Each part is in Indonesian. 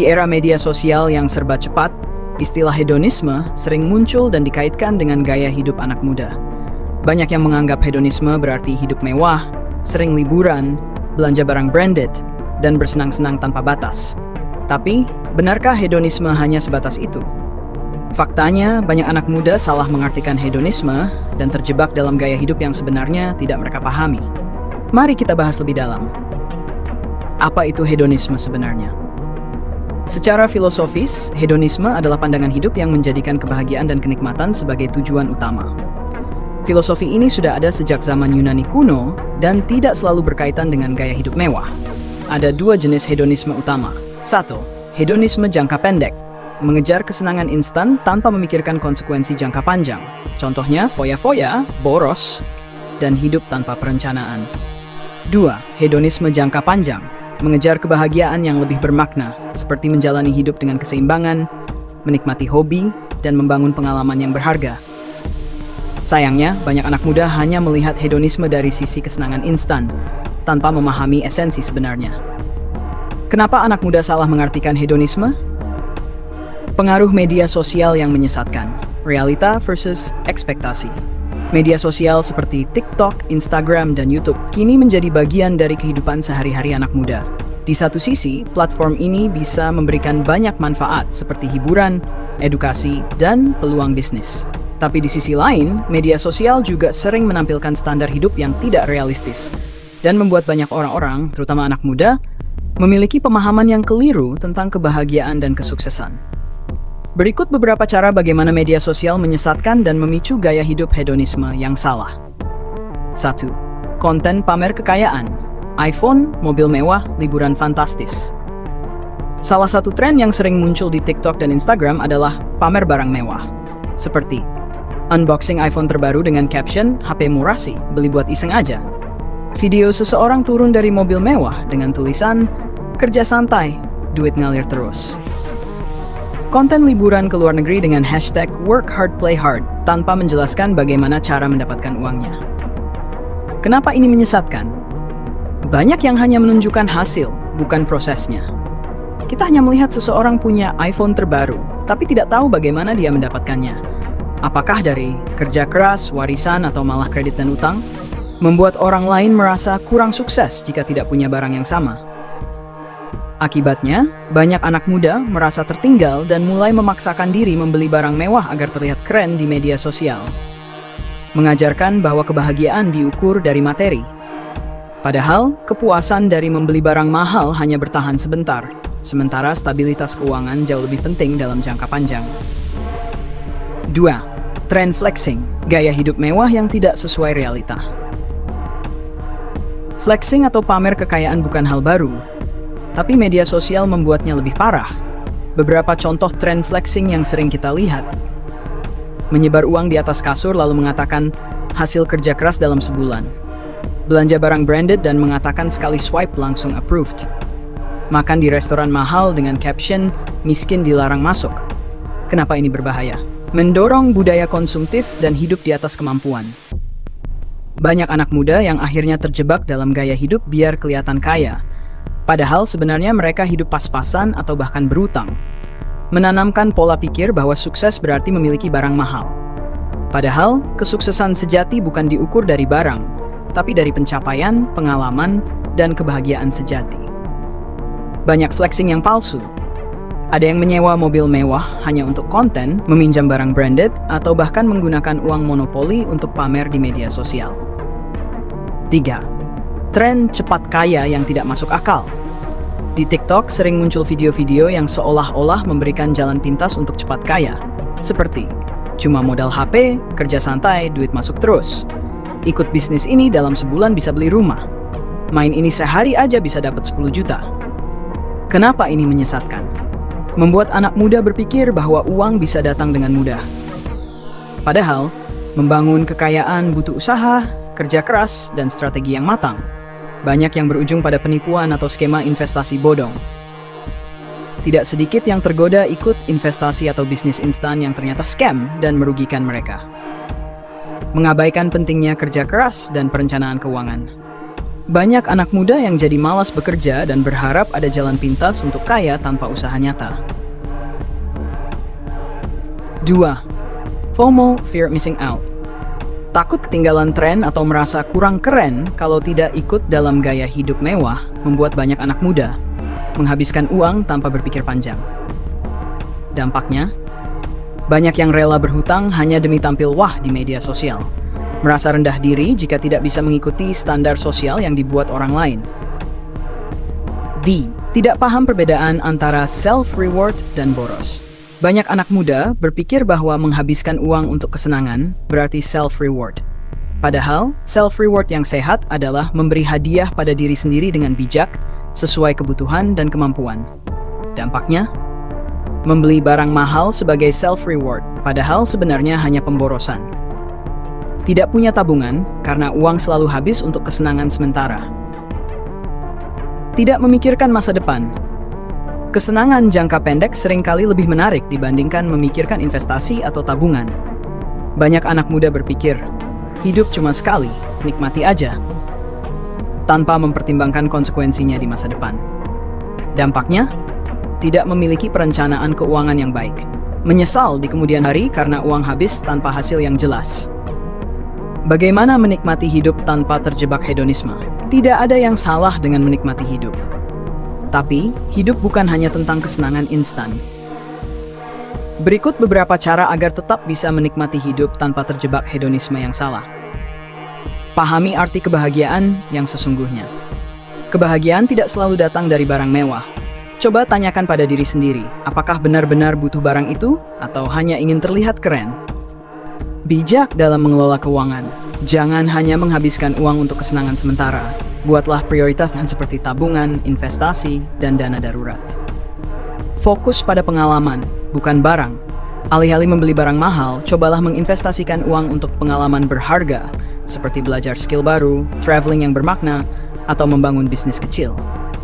Di era media sosial yang serba cepat, istilah hedonisme sering muncul dan dikaitkan dengan gaya hidup anak muda. Banyak yang menganggap hedonisme berarti hidup mewah, sering liburan, belanja barang branded, dan bersenang-senang tanpa batas. Tapi, benarkah hedonisme hanya sebatas itu? Faktanya, banyak anak muda salah mengartikan hedonisme dan terjebak dalam gaya hidup yang sebenarnya tidak mereka pahami. Mari kita bahas lebih dalam. Apa itu hedonisme sebenarnya? Secara filosofis, hedonisme adalah pandangan hidup yang menjadikan kebahagiaan dan kenikmatan sebagai tujuan utama. Filosofi ini sudah ada sejak zaman Yunani kuno dan tidak selalu berkaitan dengan gaya hidup mewah. Ada dua jenis hedonisme utama. 1. Hedonisme jangka pendek. Mengejar kesenangan instan tanpa memikirkan konsekuensi jangka panjang. Contohnya foya-foya, boros, dan hidup tanpa perencanaan. 2. Hedonisme jangka panjang. Mengejar kebahagiaan yang lebih bermakna, seperti menjalani hidup dengan keseimbangan, menikmati hobi, dan membangun pengalaman yang berharga. Sayangnya, banyak anak muda hanya melihat hedonisme dari sisi kesenangan instan, tanpa memahami esensi sebenarnya. Kenapa anak muda salah mengartikan hedonisme? Pengaruh media sosial yang menyesatkan, realita versus ekspektasi. Media sosial seperti TikTok, Instagram, dan YouTube kini menjadi bagian dari kehidupan sehari-hari anak muda. Di satu sisi, platform ini bisa memberikan banyak manfaat seperti hiburan, edukasi, dan peluang bisnis. Tapi di sisi lain, media sosial juga sering menampilkan standar hidup yang tidak realistis dan membuat banyak orang-orang, terutama anak muda, memiliki pemahaman yang keliru tentang kebahagiaan dan kesuksesan. Berikut beberapa cara bagaimana media sosial menyesatkan dan memicu gaya hidup hedonisme yang salah. 1. Konten pamer kekayaan. iPhone, mobil mewah, liburan fantastis. Salah satu tren yang sering muncul di TikTok dan Instagram adalah pamer barang mewah. Seperti unboxing iPhone terbaru dengan caption, HP murah sih, beli buat iseng aja. Video seseorang turun dari mobil mewah dengan tulisan, kerja santai, duit ngalir terus. Konten liburan ke luar negeri dengan hashtag work hard play hard tanpa menjelaskan bagaimana cara mendapatkan uangnya. Kenapa ini menyesatkan? Banyak yang hanya menunjukkan hasil, bukan prosesnya. Kita hanya melihat seseorang punya iPhone terbaru, tapi tidak tahu bagaimana dia mendapatkannya. Apakah dari kerja keras, warisan, atau malah kredit dan utang? Membuat orang lain merasa kurang sukses jika tidak punya barang yang sama. Akibatnya, banyak anak muda merasa tertinggal dan mulai memaksakan diri membeli barang mewah agar terlihat keren di media sosial. Mengajarkan bahwa kebahagiaan diukur dari materi. Padahal, kepuasan dari membeli barang mahal hanya bertahan sebentar, sementara stabilitas keuangan jauh lebih penting dalam jangka panjang. 2. Trend flexing, gaya hidup mewah yang tidak sesuai realita. Flexing atau pamer kekayaan bukan hal baru, tapi media sosial membuatnya lebih parah. Beberapa contoh tren flexing yang sering kita lihat. Menyebar uang di atas kasur lalu mengatakan hasil kerja keras dalam sebulan. Belanja barang branded dan mengatakan sekali swipe langsung approved. Makan di restoran mahal dengan caption miskin dilarang masuk. Kenapa ini berbahaya? Mendorong budaya konsumtif dan hidup di atas kemampuan. Banyak anak muda yang akhirnya terjebak dalam gaya hidup biar kelihatan kaya. Padahal sebenarnya mereka hidup pas-pasan atau bahkan berutang. Menanamkan pola pikir bahwa sukses berarti memiliki barang mahal. Padahal, kesuksesan sejati bukan diukur dari barang, tapi dari pencapaian, pengalaman, dan kebahagiaan sejati. Banyak flexing yang palsu. Ada yang menyewa mobil mewah hanya untuk konten, meminjam barang branded, atau bahkan menggunakan uang monopoli untuk pamer di media sosial. 3. Tren cepat kaya yang tidak masuk akal. Di TikTok sering muncul video-video yang seolah-olah memberikan jalan pintas untuk cepat kaya. Seperti, cuma modal HP, kerja santai, duit masuk terus. Ikut bisnis ini dalam sebulan bisa beli rumah. Main ini sehari aja bisa dapat 10 juta. Kenapa ini menyesatkan? Membuat anak muda berpikir bahwa uang bisa datang dengan mudah. Padahal, membangun kekayaan butuh usaha, kerja keras, dan strategi yang matang. Banyak yang berujung pada penipuan atau skema investasi bodong. Tidak sedikit yang tergoda ikut investasi atau bisnis instan yang ternyata scam dan merugikan mereka. Mengabaikan pentingnya kerja keras dan perencanaan keuangan. Banyak anak muda yang jadi malas bekerja dan berharap ada jalan pintas untuk kaya tanpa usaha nyata. 2. FOMO, fear missing out. Takut ketinggalan tren atau merasa kurang keren kalau tidak ikut dalam gaya hidup mewah membuat banyak anak muda menghabiskan uang tanpa berpikir panjang. Dampaknya, banyak yang rela berhutang hanya demi tampil wah di media sosial. Merasa rendah diri jika tidak bisa mengikuti standar sosial yang dibuat orang lain. D. Tidak paham perbedaan antara self-reward dan boros. Banyak anak muda berpikir bahwa menghabiskan uang untuk kesenangan berarti self-reward. Padahal, self-reward yang sehat adalah memberi hadiah pada diri sendiri dengan bijak, sesuai kebutuhan dan kemampuan. Dampaknya, membeli barang mahal sebagai self-reward, padahal sebenarnya hanya pemborosan. Tidak punya tabungan karena uang selalu habis untuk kesenangan sementara. Tidak memikirkan masa depan. Kesenangan jangka pendek seringkali lebih menarik dibandingkan memikirkan investasi atau tabungan. Banyak anak muda berpikir, hidup cuma sekali, nikmati aja, tanpa mempertimbangkan konsekuensinya di masa depan. Dampaknya, tidak memiliki perencanaan keuangan yang baik. Menyesal di kemudian hari karena uang habis tanpa hasil yang jelas. Bagaimana menikmati hidup tanpa terjebak hedonisme? Tidak ada yang salah dengan menikmati hidup. Tapi, hidup bukan hanya tentang kesenangan instan. Berikut beberapa cara agar tetap bisa menikmati hidup tanpa terjebak hedonisme yang salah. Pahami arti kebahagiaan yang sesungguhnya. Kebahagiaan tidak selalu datang dari barang mewah. Coba tanyakan pada diri sendiri, apakah benar-benar butuh barang itu atau hanya ingin terlihat keren? Bijak dalam mengelola keuangan. Jangan hanya menghabiskan uang untuk kesenangan sementara. Buatlah prioritas seperti tabungan, investasi, dan dana darurat. Fokus pada pengalaman, bukan barang. Alih-alih membeli barang mahal, cobalah menginvestasikan uang untuk pengalaman berharga, seperti belajar skill baru, traveling yang bermakna, atau membangun bisnis kecil.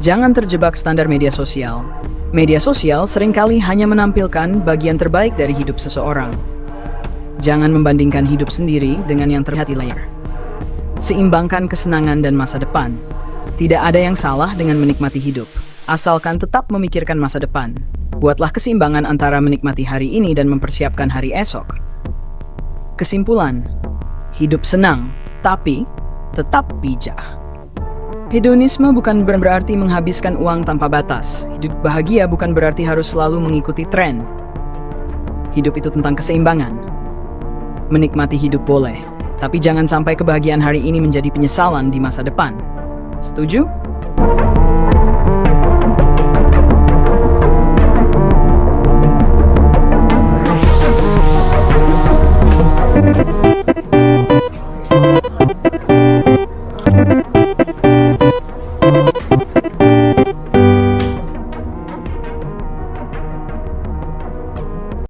Jangan terjebak standar media sosial. Media sosial seringkali hanya menampilkan bagian terbaik dari hidup seseorang. Jangan membandingkan hidup sendiri dengan yang terlihat di layar. Seimbangkan kesenangan dan masa depan. Tidak ada yang salah dengan menikmati hidup, asalkan tetap memikirkan masa depan. Buatlah keseimbangan antara menikmati hari ini dan mempersiapkan hari esok. Kesimpulan, hidup senang, tapi tetap bijak. Hedonisme bukan berarti menghabiskan uang tanpa batas. Hidup bahagia bukan berarti harus selalu mengikuti tren. Hidup itu tentang keseimbangan. Menikmati hidup boleh, tapi jangan sampai kebahagiaan hari ini menjadi penyesalan di masa depan. Setuju?